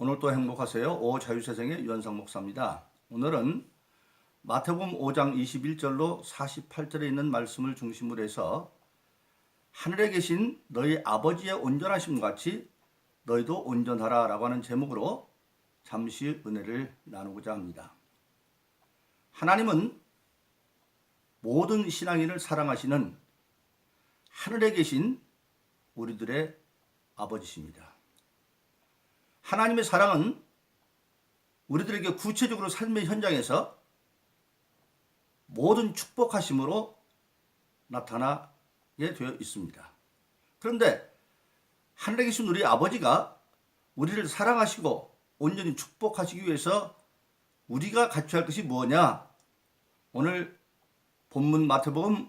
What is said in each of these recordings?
오늘도 행복하세요. 오자유세상의 유현상 목사입니다. 오늘은 마태복음 5장 21절로 48절에 있는 말씀을 중심으로 해서 하늘에 계신 너희 아버지의 온전하심과 같이 너희도 온전하라 라고 하는 제목으로 잠시 은혜를 나누고자 합니다. 하나님은 모든 신앙인을 사랑하시는 하늘에 계신 우리들의 아버지십니다. 하나님의 사랑은 우리들에게 구체적으로 삶의 현장에서 모든 축복하심으로 나타나게 되어 있습니다. 그런데 하늘에 계신 우리 아버지가 우리를 사랑하시고 온전히 축복하시기 위해서 우리가 갖춰야 할 것이 뭐냐? 오늘 본문 마태복음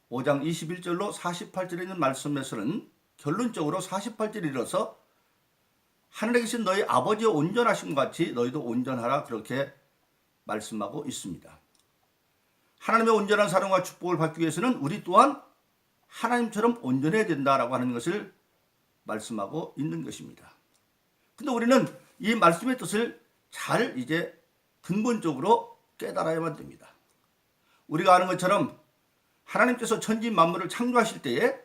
5장 21절로 48절에 있는 말씀에서는 결론적으로 48절에 이르러서 하늘에 계신 너희 아버지의 온전하심과 같이 너희도 온전하라 그렇게 말씀하고 있습니다. 하나님의 온전한 사랑과 축복을 받기 위해서는 우리 또한 하나님처럼 온전해야 된다라고 하는 것을 말씀하고 있는 것입니다. 근데 우리는 이 말씀의 뜻을 잘 이제 근본적으로 깨달아야만 됩니다. 우리가 아는 것처럼 하나님께서 천지 만물을 창조하실 때에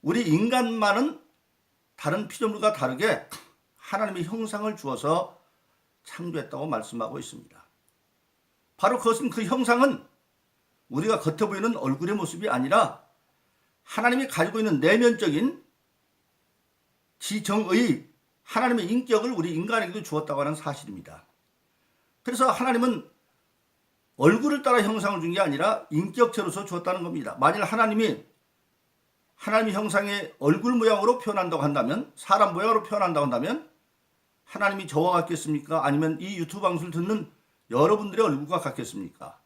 우리 인간만은 다른 피조물과 다르게 하나님의 형상을 주어서 창조했다고 말씀하고 있습니다. 바로 그것은 그 형상은 우리가 겉에 보이는 얼굴의 모습이 아니라 하나님이 가지고 있는 내면적인 지정의 하나님의 인격을 우리 인간에게도 주었다고 하는 사실입니다. 그래서 하나님은 얼굴을 따라 형상을 준 게 아니라 인격체로서 주었다는 겁니다. 만일 하나님의 형상의 얼굴 모양으로 표현한다고 한다면, 사람 모양으로 표현한다고 한다면 하나님이 저와 같겠습니까? 아니면 이 유튜브 방송을 듣는 여러분들의 얼굴과 같겠습니까?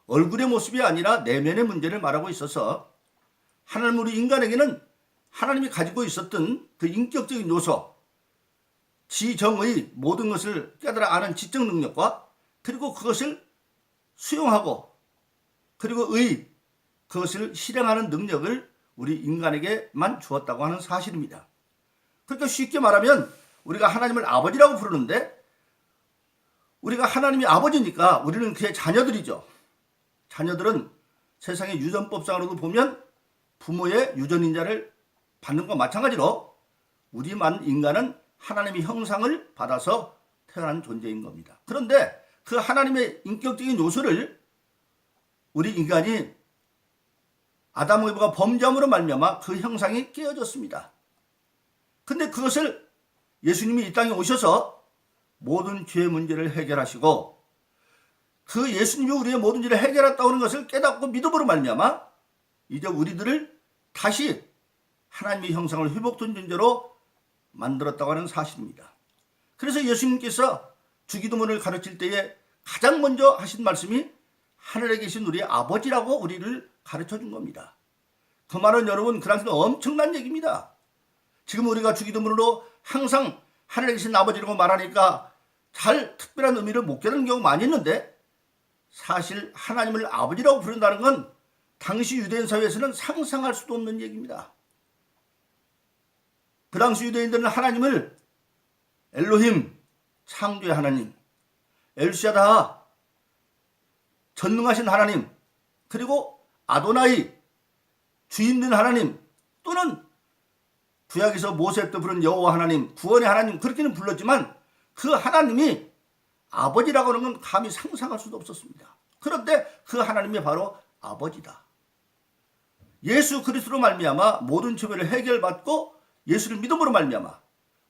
얼굴의 모습이 아니라 내면의 문제를 말하고 있어서 하나님 우리 인간에게는 하나님이 가지고 있었던 그 인격적인 요소, 지정의 모든 것을 깨달아 아는 지적 능력과 그리고 그것을 수용하고 그리고 그것을 실행하는 능력을 우리 인간에게만 주었다고 하는 사실입니다. 그러니까 쉽게 말하면 우리가 하나님을 아버지라고 부르는데 우리가 하나님이 아버지니까 우리는 그의 자녀들이죠. 자녀들은 세상의 유전법상으로도 보면 부모의 유전인자를 받는 것과 마찬가지로 우리만 인간은 하나님의 형상을 받아서 태어난 존재인 겁니다. 그런데 그 하나님의 인격적인 요소를 우리 인간이 아담 에바가 범죄함으로 말미암아 그 형상이 깨어졌습니다. 근데 그것을 예수님이 이 땅에 오셔서 모든 죄의 문제를 해결하시고 그 예수님이 우리의 모든 죄를 해결했다고 하는 것을 깨닫고 믿음으로 말미암아 이제 우리들을 다시 하나님의 형상을 회복된 존재로 만들었다고 하는 사실입니다. 그래서 예수님께서 주기도문을 가르칠 때에 가장 먼저 하신 말씀이 하늘에 계신 우리 아버지라고 우리를 가르쳐 준 겁니다. 그 말은 여러분 그 당시는 엄청난 얘기입니다. 지금 우리가 주기도문으로 항상 하늘에 계신 아버지라고 말하니까 잘 특별한 의미를 못 깨닫는 경우가 많이 있는데 사실 하나님을 아버지라고 부른다는 건 당시 유대인 사회에서는 상상할 수도 없는 얘기입니다. 그 당시 유대인들은 하나님을 엘로힘, 창조의 하나님, 엘샤다, 전능하신 하나님, 그리고 아도나이, 주인된 하나님, 또는 구약에서 모세 때 부른 여호와 하나님, 구원의 하나님 그렇게는 불렀지만 그 하나님이 아버지라고 하는 건 감히 상상할 수도 없었습니다. 그런데 그 하나님이 바로 아버지다. 예수 그리스도로 말미암아 모든 죄를 해결받고 예수를 믿음으로 말미암아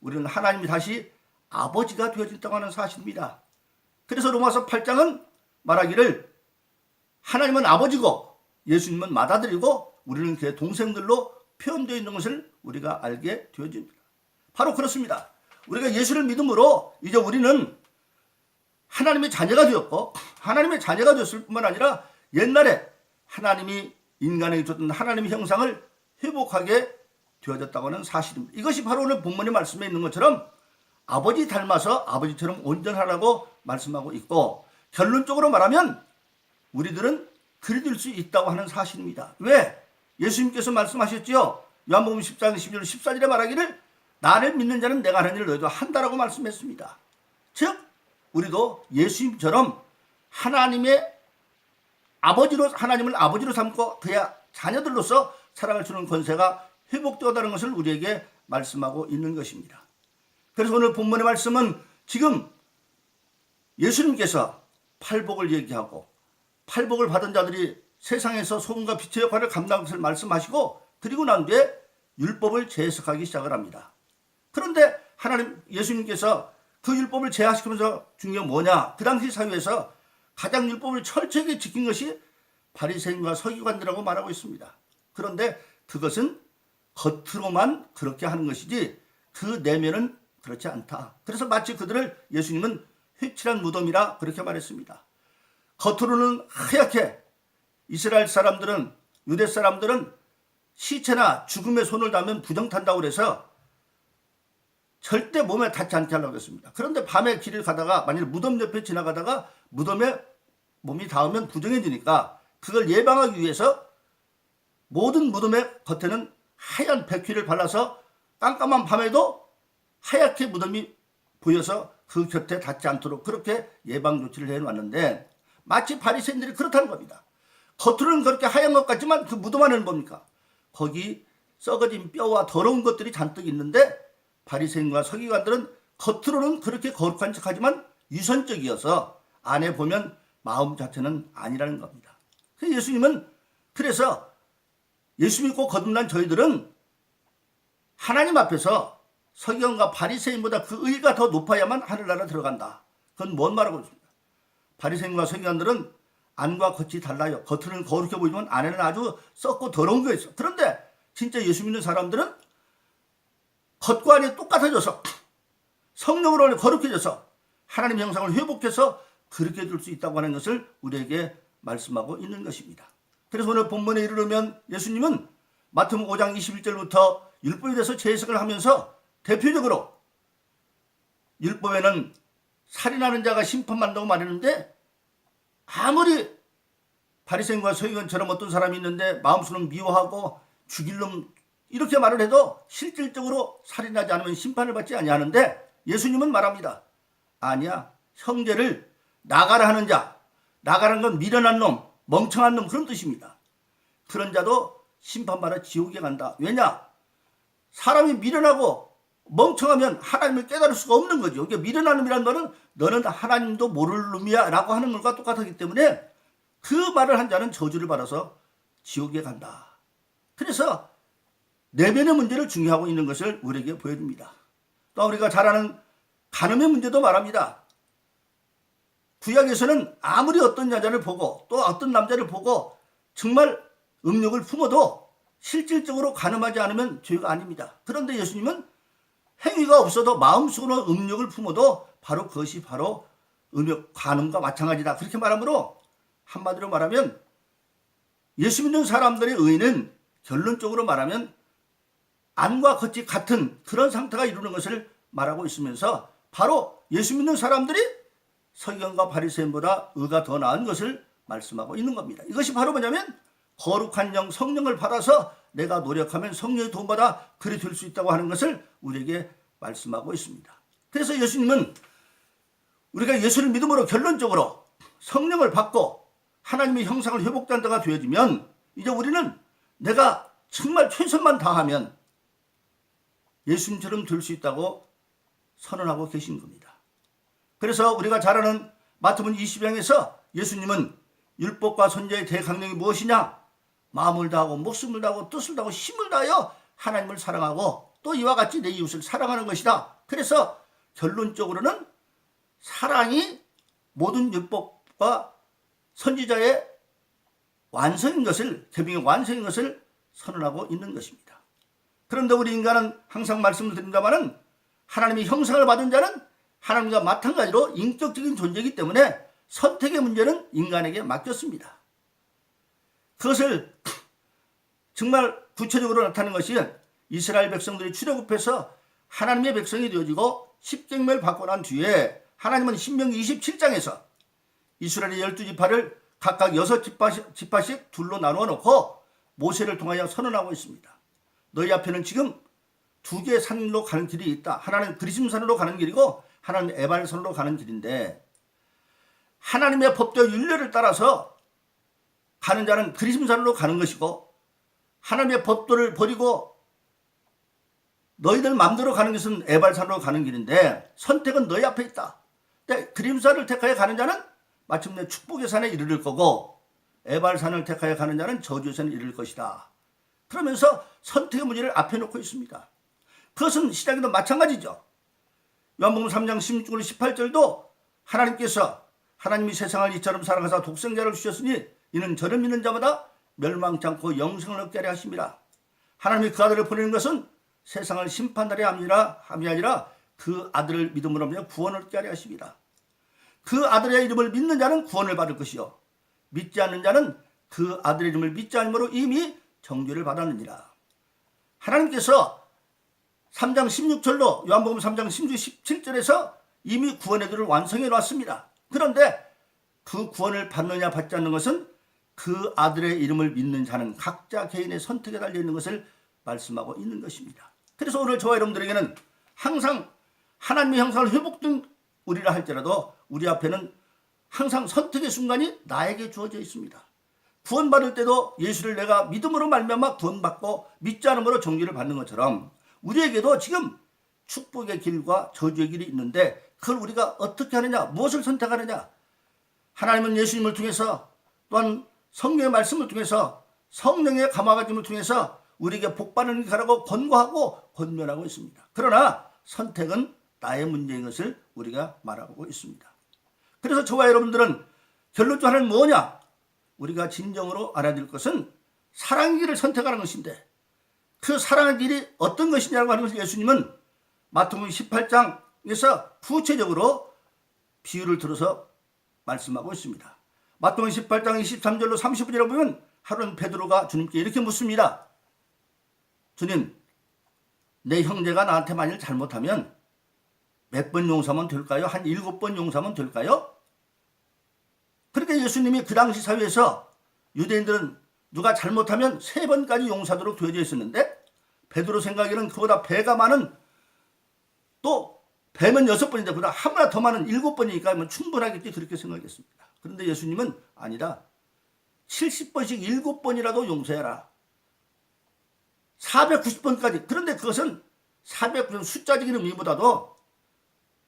우리는 하나님이 다시 아버지가 되어졌다고 하는 사실입니다. 그래서 로마서 8장은 말하기를 하나님은 아버지고 예수님은 맏아들이고 우리는 그의 동생들로 표현되어 있는 것을 우리가 알게 되어집니다. 바로 그렇습니다. 우리가 예수를 믿음으로 이제 우리는 하나님의 자녀가 되었고 하나님의 자녀가 되었을 뿐만 아니라 옛날에 하나님이 인간에게 줬던 하나님의 형상을 회복하게 되어졌다고 하는 사실입니다. 이것이 바로 오늘 본문의 말씀에 있는 것처럼 아버지 닮아서 아버지처럼 온전하라고 말씀하고 있고 결론적으로 말하면 우리들은 그리 될 수 있다고 하는 사실입니다. 왜? 예수님께서 말씀하셨죠. 요한복음 10장 12절 14절에 말하기를 나를 믿는 자는 내가 하는 일을 너희도 한다라고 말씀했습니다. 즉 우리도 예수님처럼 하나님을 아버지로 삼고 그의 자녀들로서 살아갈 수 있는 권세가 회복되었다는 것을 우리에게 말씀하고 있는 것입니다. 그래서 오늘 본문의 말씀은 지금 예수님께서 팔복을 얘기하고 팔복을 받은 자들이 세상에서 소금과 빛의 역할을 감당하는 것을 말씀하시고 그리고 난 뒤에 율법을 재해석하기 시작을 합니다. 그런데 예수님께서 그 율법을 재해석하면서 중요한 뭐냐? 그 당시 사회에서 가장 율법을 철저하게 지킨 것이 바리새인과 서기관들이라고 말하고 있습니다. 그런데 그것은 겉으로만 그렇게 하는 것이지 그 내면은 그렇지 않다. 그래서 마치 그들을 예수님은 휘칠한 무덤이라 그렇게 말했습니다. 겉으로는 하얗게 이스라엘 사람들은 유대 사람들은 시체나 죽음에 손을 닿으면 부정탄다고 그래서 절대 몸에 닿지 않게 하려고 했습니다. 그런데 밤에 길을 가다가 만일 무덤 옆에 지나가다가 무덤에 몸이 닿으면 부정해지니까 그걸 예방하기 위해서 모든 무덤의 겉에는 하얀 백휘를 발라서 깜깜한 밤에도 하얗게 무덤이 보여서 그 곁에 닿지 않도록 그렇게 예방 조치를 해놨는데 마치 바리새인들이 그렇다는 겁니다. 겉으로는 그렇게 하얀 것 같지만 그 무덤 안에는 뭡니까? 거기 썩어진 뼈와 더러운 것들이 잔뜩 있는데 바리새인과 서기관들은 겉으로는 그렇게 거룩한 척하지만 유선적이어서 안에 보면 마음 자체는 아니라는 겁니다. 예수님은 그래서 예수 믿고 거듭난 저희들은 하나님 앞에서 서기관과 바리새인보다 그 의가 더 높아야만 하늘나라 들어간다. 그건 뭔 말하고 있습니다. 바리새인과 서기관들은 안과 겉이 달라요. 겉으로는 거룩해 보이지만 안에는 아주 썩고 더러운 게 있어. 그런데 진짜 예수 믿는 사람들은 겉과 안이 똑같아져서 성령으로 거룩해져서 하나님 형상을 회복해서 그렇게 될 수 있다고 하는 것을 우리에게 말씀하고 있는 것입니다. 그래서 오늘 본문에 이르르면 예수님은 마태복음 5장 21절부터 율법에 대해서 재해석을 하면서 대표적으로 율법에는 살인하는 자가 심판받는다고 말했는데 아무리 바리새인과 서기관처럼 어떤 사람이 있는데 마음속으로 미워하고 죽일 놈 이렇게 말을 해도 실질적으로 살인하지 않으면 심판을 받지 아니하는데 예수님은 말합니다. 아니야. 형제를 나가라 하는 자, 나가라는 건 미련한 놈, 멍청한 놈 그런 뜻입니다. 그런 자도 심판받아 지옥에 간다. 왜냐? 사람이 미련하고 멍청하면 하나님을 깨달을 수가 없는 거죠. 그러니까 미련한 놈이라는 말은 너는 하나님도 모를 놈이야 라고 하는 것과 똑같기 때문에 그 말을 한 자는 저주를 받아서 지옥에 간다. 그래서 내면의 문제를 중요하고 있는 것을 우리에게 보여줍니다. 또 우리가 잘 아는 간음의 문제도 말합니다. 구약에서는 아무리 어떤 여자를 보고 또 어떤 남자를 보고 정말 음욕을 품어도 실질적으로 간음하지 않으면 죄가 아닙니다. 그런데 예수님은 행위가 없어도 마음속으로 음욕을 품어도 바로 그것이 바로 음욕, 간음과 마찬가지다. 그렇게 말하므로 한마디로 말하면 예수 믿는 사람들의 의는 결론적으로 말하면 안과 겉이 같은 그런 상태가 이루는 것을 말하고 있으면서 바로 예수 믿는 사람들이 서기관과 바리새인보다 의가 더 나은 것을 말씀하고 있는 겁니다. 이것이 바로 뭐냐면 거룩한 영 성령을 받아서 내가 노력하면 성령의 도움받아 그리 될 수 있다고 하는 것을 우리에게 말씀하고 있습니다. 그래서 예수님은 우리가 예수를 믿음으로 결론적으로 성령을 받고 하나님의 형상을 회복된 데가 되어지면 이제 우리는 내가 정말 최선만 다하면 예수님처럼 될 수 있다고 선언하고 계신 겁니다. 그래서 우리가 잘 아는 마태복음 20장에서 예수님은 율법과 선지자의 대강령이 무엇이냐? 마음을 다하고 목숨을 다하고 뜻을 다하고 힘을 다하여 하나님을 사랑하고 또 이와 같이 내 이웃을 사랑하는 것이다. 그래서 결론적으로는 사랑이 모든 율법과 선지자의 완성인 것을, 계명의 완성인 것을 선언하고 있는 것입니다. 그런데 우리 인간은 항상 말씀을 드립니다마는 하나님의 형상을 받은 자는 하나님과 마찬가지로 인격적인 존재이기 때문에 선택의 문제는 인간에게 맡겼습니다. 그것을 정말 구체적으로 나타내는 것이 이스라엘 백성들이 출애굽해서 하나님의 백성이 되어지고 십계명을 받고 난 뒤에 하나님은 신명기 27장에서 이스라엘의 12지파를 각각 6지파씩 둘로 나누어 놓고 모세를 통하여 선언하고 있습니다. 너희 앞에는 지금 두 개의 산으로 가는 길이 있다. 하나는 그리심산으로 가는 길이고 하나는 에발산으로 가는 길인데, 하나님의 법대로 율례를 따라서 가는 자는 그리심산으로 가는 것이고, 하나님의 법도를 버리고 너희들 마음대로 가는 것은 에발산으로 가는 길인데, 선택은 너희 앞에 있다. 근데 그리심산을 택하여 가는 자는 마침내 축복의 산에 이르를 거고, 에발산을 택하여 가는 자는 저주의 산에 이르를 것이다. 그러면서 선택의 문제를 앞에 놓고 있습니다. 그것은 시작에도 마찬가지죠. 요한복음 3장 16절 18절도 하나님이 세상을 이처럼 사랑하사 독생자를 주셨으니 이는 저를 믿는 자마다 멸망치 않고 영생을 얻게 하려 하심이라. 하나님이 그 아들을 보내는 것은 세상을 심판하려 함이 아니라 그 아들을 믿음으로 하며 구원을 얻게 하려 하심이라. 그 아들의 이름을 믿는 자는 구원을 받을 것이요 믿지 않는 자는 그 아들의 이름을 믿지 않으므로 이미 정죄를 받았느니라. 하나님께서 3장 16절로 요한복음 3장 17절에서 이미 구원의 길을 완성해 놨습니다. 그런데 그 구원을 받느냐 받지 않는 것은 그 아들의 이름을 믿는 자는 각자 개인의 선택에 달려있는 것을 말씀하고 있는 것입니다. 그래서 오늘 저와 여러분들에게는 항상 하나님의 형상을 회복된 우리라 할지라도 우리 앞에는 항상 선택의 순간이 나에게 주어져 있습니다. 구원받을 때도 예수를 내가 믿음으로 말미암아 구원받고 믿지 않음으로 정죄를 받는 것처럼 우리에게도 지금 축복의 길과 저주의 길이 있는데, 그걸 우리가 어떻게 하느냐, 무엇을 선택하느냐. 하나님은 예수님을 통해서, 또한 성령의 말씀을 통해서, 성령의 감화가짐을 통해서 우리에게 복받는 길 가라고 권고하고 권면하고 있습니다. 그러나 선택은 나의 문제인 것을 우리가 말하고 있습니다. 그래서 저와 여러분들은 결론적으로 하나는 뭐냐? 우리가 진정으로 알아야 될 것은 사랑의 길을 선택하는 것인데, 그 사랑의 길이 어떤 것이냐고 하는 것을 예수님은 마태복음 18장에서 구체적으로 비유를 들어서 말씀하고 있습니다. 마태복음 18장 23절로 30절에 보면 하루는 베드로가 주님께 이렇게 묻습니다. 주님, 내 형제가 나한테 만일 잘못하면 몇 번 용서하면 될까요? 한 7번 용서하면 될까요? 그렇게 예수님이 그 당시 사회에서 유대인들은 누가 잘못하면 3번까지 용서하도록 되어져 있었는데, 베드로 생각에는 그보다 배가 많은, 또 배면 6번인데 그보다 하나 더 많은 7번이니까 충분하겠지, 그렇게 생각했습니다. 그런데 예수님은 아니다. 70번씩 7번이라도 용서해라. 490번까지. 그런데 그것은 490번 숫자적인 의미보다도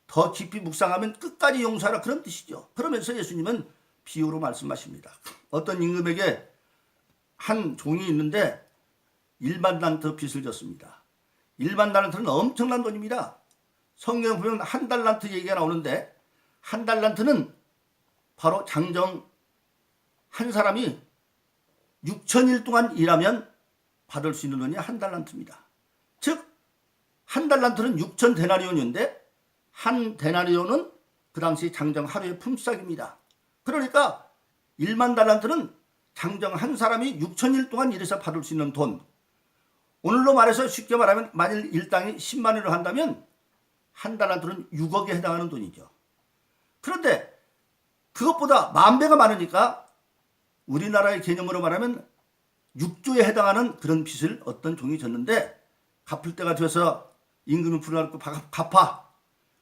더 깊이 묵상하면 끝까지 용서하라, 그런 뜻이죠. 그러면서 예수님은 비유로 말씀하십니다. 어떤 임금에게 한 종이 있는데 1만 달란트 빚을 졌습니다. 1만 달란트는 엄청난 돈입니다. 성경에 보면 한 달란트 얘기가 나오는데, 한 달란트는 바로 장정 한 사람이 6천일 동안 일하면 받을 수 있는 돈이 한 달란트입니다. 즉, 한 달란트는 6천 데나리온인데, 한 데나리온은 그 당시 장정 하루의 품삯입니다. 그러니까 1만 달란트는 장정 한 사람이 6천일 동안 일해서 받을 수 있는 돈. 오늘로 말해서 쉽게 말하면 만일 일당이 10만 원을 한다면 한 달란트는 6억에 해당하는 돈이죠. 그런데 그것보다 10,000배가 많으니까 우리나라의 개념으로 말하면 6조에 해당하는 그런 빚을 어떤 종이 졌는데, 갚을 때가 되어서 임금이 불러놓고 갚아.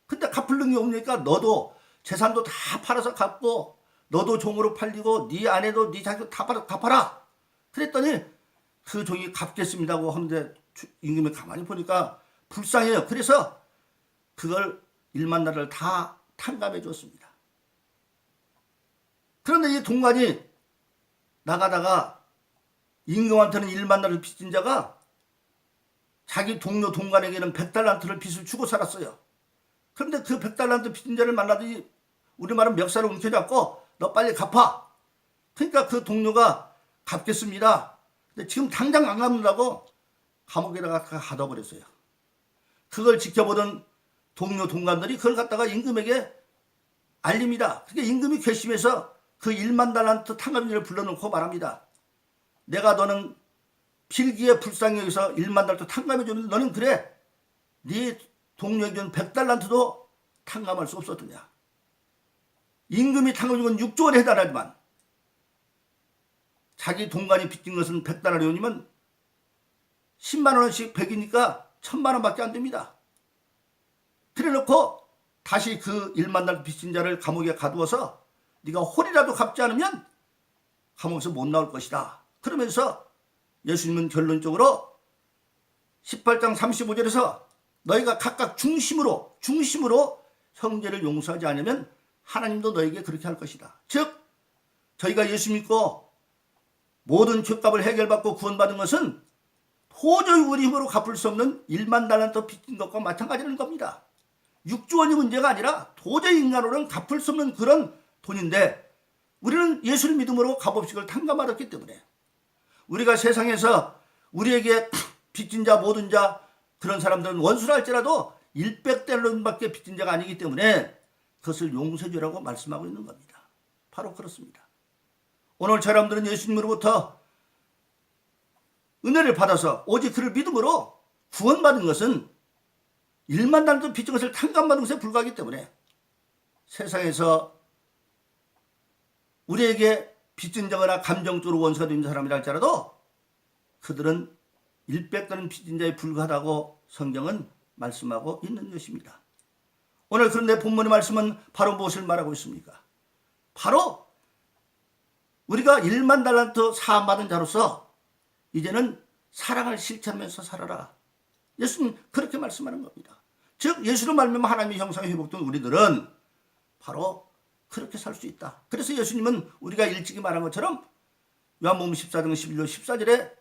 근데 갚을 능력이 없으니까 너도 재산도 다 팔아서 갚고, 너도 종으로 팔리고 네 아내도 네 자식도 다 갚아라. 그랬더니 그 종이 갚겠습니다고 하는데 임금이 가만히 보니까 불쌍해요. 그래서 그걸 1만 달러를 다 탕감해 줬습니다. 그런데 이 동관이 나가다가 임금한테는 1만 달러를 빚진 자가 자기 동료 동관에게는 100달란트를 빚을 주고 살았어요. 그런데 그 100달란트 빚진 자를 만나더니 우리말은 멱살을 움켜잡고 너 빨리 갚아. 그러니까 그 동료가 갚겠습니다. 근데 지금 당장 안 갚는다고 감옥에다가 가둬버렸어요. 그걸 지켜보던 동료 동관들이 그걸 갖다가 임금에게 알립니다. 그러니까 임금이 괘씸해서 그 1만 달란트 탕감인을 불러놓고 말합니다. 내가 너는 필기에 불쌍히 여기서 1만 달란트 탕감해 줬는데 너는 그래? 네 동료에게 준 100달란트도 탕감할 수 없었느냐? 임금이 탕감해 준 건 6조 원에 해당하지만 자기 동관이 빚진 것은 100달러이면 10만 원씩 100이니까 1,000,000원밖에 안 됩니다. 그래놓고 다시 그 1만 달러 빚진 자를 감옥에 가두어서 네가 홀이라도 갚지 않으면 감옥에서 못 나올 것이다. 그러면서 예수님은 결론적으로 18장 35절에서 너희가 각각 중심으로 형제를 용서하지 않으면 하나님도 너에게 그렇게 할 것이다. 즉 저희가 예수 믿고 모든 죄값을 해결받고 구원받은 것은 도저히 우리 힘으로 갚을 수 없는 1만 달란트 빚진 것과 마찬가지라는 겁니다. 6조 원이 문제가 아니라 도저히 인간으로는 갚을 수 없는 그런 돈인데 우리는 예수를 믿음으로 값없이 그걸 탕감받았기 때문에 우리가 세상에서 우리에게 빚진 자 모든 자 그런 사람들은 원수라 할지라도 100달러밖에 빚진 자가 아니기 때문에 그것을 용서해 주라고 말씀하고 있는 겁니다. 바로 그렇습니다. 오늘 사람들은 예수님으로부터 은혜를 받아서 오직 그를 믿음으로 구원받은 것은 1만 달러 빚진 것을 탕감받은 것에 불과하기 때문에 세상에서 우리에게 빚진 자거나 감정적으로 원수가 되는 사람이라 할지라도 그들은 100달러 빚진 자에 불과하다고 성경은 말씀하고 있는 것입니다. 오늘 그런데 본문의 말씀은 바로 무엇을 말하고 있습니까? 바로 우리가 1만 달란트 사함받은 자로서 이제는 사랑을 실천하면서 살아라. 예수님 그렇게 말씀하는 겁니다. 즉 예수로 말미암아 하나님의 형상에 회복된 우리들은 바로 그렇게 살 수 있다. 그래서 예수님은 우리가 일찍이 말한 것처럼 요한복음 14장 11절 14절에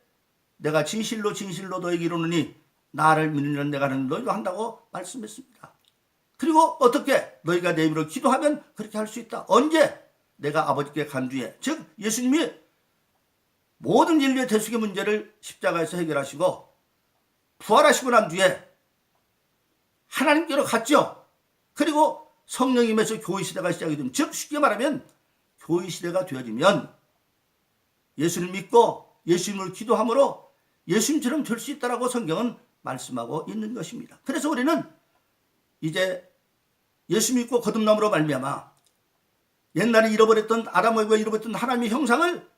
내가 진실로 너에게 이르노니 나를 믿는 내가 하는 너희도 한다고 말씀했습니다. 그리고 어떻게 너희가 내 이름으로 기도하면 그렇게 할 수 있다. 언제? 내가 아버지께 간 뒤에. 즉 예수님이 모든 인류의 대속의 문제를 십자가에서 해결하시고 부활하시고 난 뒤에 하나님께로 갔죠. 그리고 성령이 임해서 교회 시대가 시작이 되면 즉 쉽게 말하면 교회 시대가 되어지면 예수를 믿고 예수님을 기도함으로 예수님처럼 될 수 있다라고 성경은 말씀하고 있는 것입니다. 그래서 우리는 이제 예수 믿고 거듭남으로 말미암아 옛날에 잃어버렸던 아담과 에바가 잃어버렸던 하나님의 형상을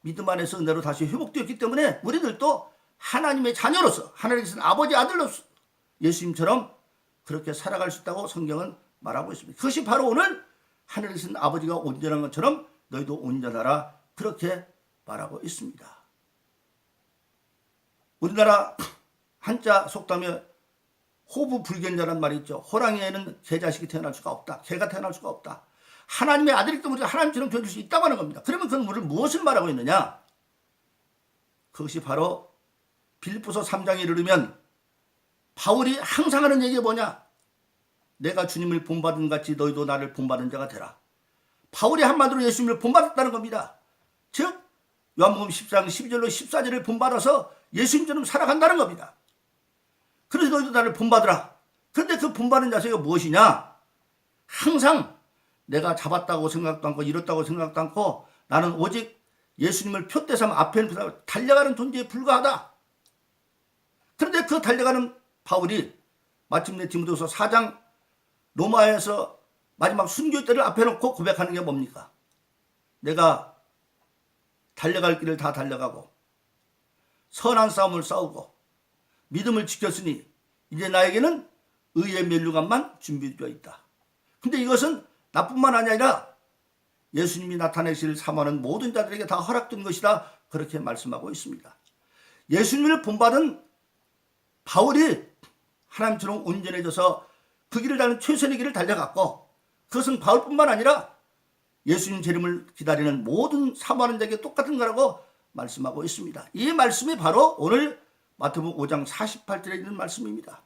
믿음 안에서 은혜로 다시 회복되었기 때문에 우리들도 하나님의 자녀로서 하나님께서는 아버지 아들로서 예수님처럼 그렇게 살아갈 수 있다고 성경은 말하고 있습니다. 그것이 바로 오늘 하늘에서는 아버지가 온전한 것처럼 너희도 온전하라 그렇게 말하고 있습니다. 우리나라 한자 속담에 호부불견자란 말이 있죠. 호랑이에는 개 자식이 태어날 수가 없다. 개가 태어날 수가 없다. 하나님의 아들이기 때문에 하나님처럼 되어줄 수 있다고 하는 겁니다. 그러면 그건 우리를 무엇을 말하고 있느냐? 그것이 바로 빌립보서 3장에 이르면 바울이 항상 하는 얘기가 뭐냐? 내가 주님을 본받은 같이 너희도 나를 본받은 자가 되라. 바울이 한마디로 예수님을 본받았다는 겁니다. 즉 요한복음 10장 12절로 14절을 본받아서 예수님처럼 살아간다는 겁니다. 그래서 너희도 나를 본받으라. 그런데 그 본받는 자세가 무엇이냐? 항상 내가 잡았다고 생각도 않고 잃었다고 생각도 않고 나는 오직 예수님을 표대 삼아 앞에 달려가는 존재에 불과하다. 그런데 그 달려가는 바울이 마침내 디모데후서 4장 로마에서 마지막 순교 때를 앞에 놓고 고백하는 게 뭡니까? 내가 달려갈 길을 다 달려가고 선한 싸움을 싸우고 믿음을 지켰으니 이제 나에게는 의의 면류관만 준비되어 있다. 근데 이것은 나뿐만 아니라 예수님이 나타내실 사모하는 모든 자들에게 다 허락된 것이다. 그렇게 말씀하고 있습니다. 예수님을 본받은 바울이 하나님처럼 온전해져서 그 길을 가는 최선의 길을 달려갔고 그것은 바울뿐만 아니라 예수님 재림을 기다리는 모든 사모하는 자에게 똑같은 거라고 말씀하고 있습니다. 이 말씀이 바로 오늘 마태복음 5장 48절에 있는 말씀입니다.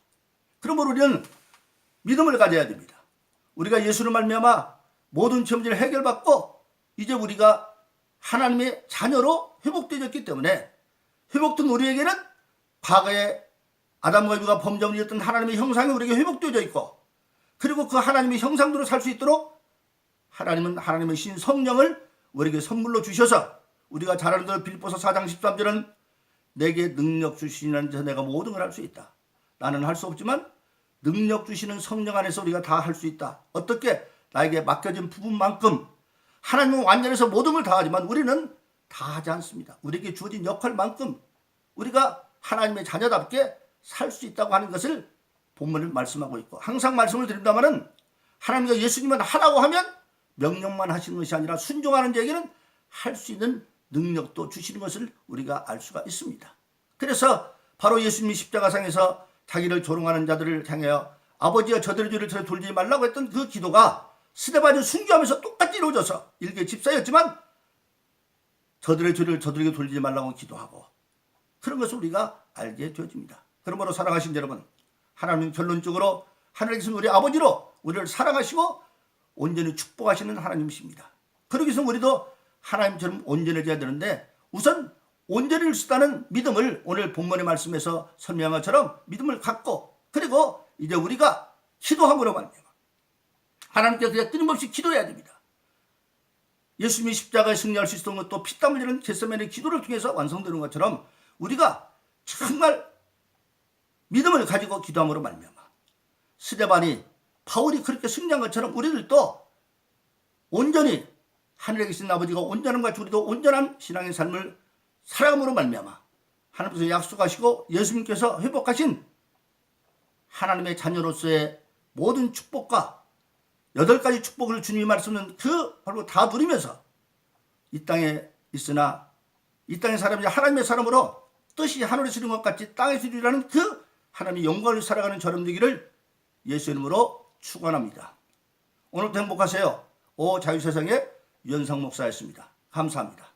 그러므로 우리는 믿음을 가져야 됩니다. 우리가 예수를 말미암아 모든 죄 문제를 해결받고 이제 우리가 하나님의 자녀로 회복되었기 때문에 회복된 우리에게는 과거에 아담과 이브가 범죄를 일었던 하나님의 형상이 우리에게 회복되어져 있고 그리고 그 하나님의 형상대로 살 수 있도록 하나님은 하나님의 신 성령을 우리에게 선물로 주셔서 우리가 잘 아는 대로 빌립보서 4장 13절은 내게 능력 주시는 자 내가 모든 걸 할 수 있다. 나는 할 수 없지만 능력 주시는 성령 안에서 우리가 다 할 수 있다. 어떻게? 나에게 맡겨진 부분만큼 하나님은 완전해서 모든 걸 다 하지만 우리는 다 하지 않습니다. 우리에게 주어진 역할만큼 우리가 하나님의 자녀답게 살 수 있다고 하는 것을 본문을 말씀하고 있고, 항상 말씀을 드립니다마는 하나님과 예수님은 하라고 하면 명령만 하시는 것이 아니라 순종하는 자에게는 할 수 있는 능력도 주시는 것을 우리가 알 수가 있습니다. 그래서 바로 예수님이 십자가상에서 자기를 조롱하는 자들을 향하여 아버지여 저들의 죄를 저를 돌리지 말라고 했던 그 기도가 스데반이 순교하면서 똑같이 이루어져서 일개 집사였지만 저들의 죄를 저들에게 돌리지 말라고 기도하고, 그런 것을 우리가 알게 되어집니다. 그러므로 사랑하신 여러분, 하나님은 결론적으로 하늘에서 우리 아버지로 우리를 사랑하시고 온전히 축복하시는 하나님이십니다. 그러기 위해서 우리도 하나님처럼 온전해져야 되는데, 우선 온전해질 수 있다는 믿음을 오늘 본문의 말씀에서 설명한 것처럼 믿음을 갖고, 그리고 이제 우리가 기도함으로 말미암아 하나님께 그냥 끊임없이 기도해야 됩니다. 예수님이 십자가에 승리할 수 있었던 것도 피땀 흘리는 겟세마네 기도를 통해서 완성되는 것처럼 우리가 정말 믿음을 가지고 기도함으로 말미암아 스데반이 바울이 그렇게 승리한 것처럼 우리들도 온전히 하늘에 계신 아버지가 온전한 것 같이 우리도 온전한 신앙의 삶을 살아감으로 말미암아 하나님께서 약속하시고 예수님께서 회복하신 하나님의 자녀로서의 모든 축복과 8가지 축복을 주님이 말씀은 그 바로 다 누리면서 이 땅에 있으나 이 땅의 사람이 하나님의 사람으로 뜻이 하늘에서 이룬 것 같이 땅에서 이루라는 그 하나님의 영광을 살아가는 저럼 되기를 예수 이름으로 축원합니다. 오늘도 행복하세요. 오 자유세상의 유현상 목사였습니다. 감사합니다.